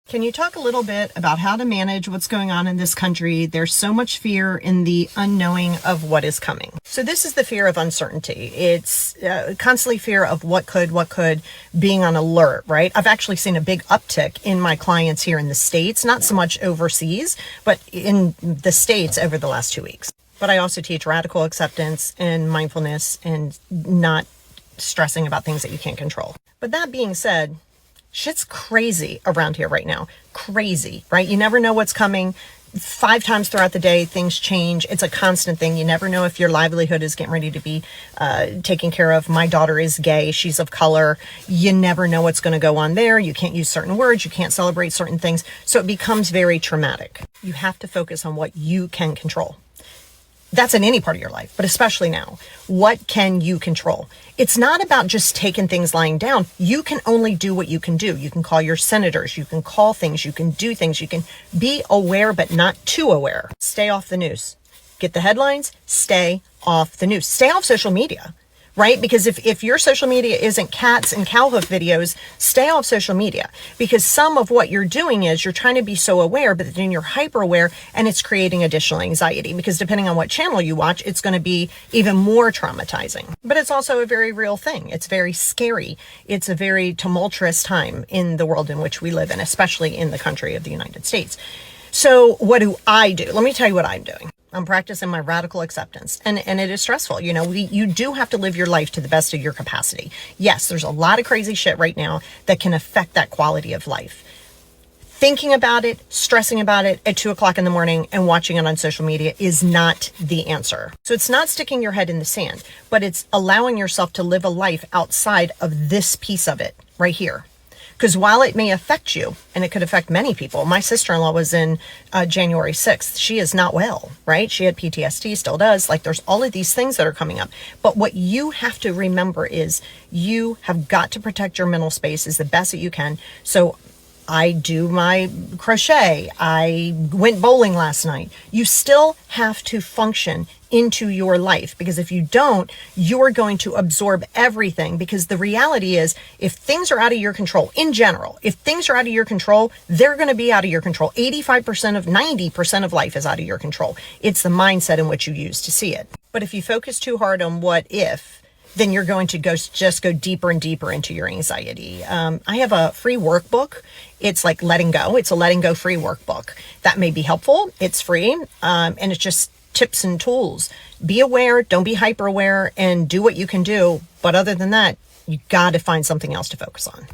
Can you talk a little bit about how to manage what's going on in this country? There's so much fear in the unknowing of what is coming. So this is the fear of uncertainty. It's constantly fear of what could, being on alert, right? I've actually seen a big uptick in my clients here in the States, not so much overseas, but in the States over the last 2 weeks. But I also teach radical acceptance and mindfulness and not stressing about things that you can't control. But that being said, shit's crazy around here right now. Crazy, right? You never know what's coming. 5 times throughout the day, things change. It's a constant thing. You never know if your livelihood is getting ready to be taken care of. My daughter is gay. She's of color. You never know what's going to go on there. You can't use certain words. You can't celebrate certain things. So it becomes very traumatic. You have to focus on what you can control. That's in any part of your life, but especially now. What can you control? It's not about just taking things lying down. You can only do what you can do. You can call your senators. You can call things. You can do things. You can be aware, but not too aware. Stay off the news. Get the headlines. Stay off the news. Stay off social media, right? Because if your social media isn't cats and cow hoof videos, stay off social media. Because some of what you're doing is you're trying to be so aware, but then you're hyper aware, and it's creating additional anxiety. Because depending on what channel you watch, it's going to be even more traumatizing. But it's also a very real thing. It's very scary. It's a very tumultuous time in the world in which we live in, especially in the country of the United States. So what do I do? Let me tell you what I'm doing. I'm practicing my radical acceptance, and it is stressful. You know, you do have to live your life to the best of your capacity. Yes, there's a lot of crazy shit right now that can affect that quality of life. Thinking about it, stressing about it at 2 o'clock in the morning and watching it on social media is not the answer. So it's not sticking your head in the sand, but it's allowing yourself to live a life outside of this piece of it right here. Because while it may affect you, and it could affect many people, my sister-in-law was in January 6th. She is not well, right? She had PTSD, still does. Like, there's all of these things that are coming up. But what you have to remember is you have got to protect your mental space as the best that you can. So I do my crochet. I went bowling last night. You still have to function into your life, because if you don't, you're going to absorb everything. Because the reality is, if things are out of your control in general, if things are out of your control, they're going to be out of your control. 90% of life is out of your control. It's the mindset in which you use to see it. But if you focus too hard on what if, then you're going to just go deeper and deeper into your anxiety. I have a free workbook. It's like letting go. It's a letting go free workbook. That may be helpful. It's free. And it's just tips and tools. Be aware, don't be hyper aware, and do what you can do. But other than that, you got to find something else to focus on.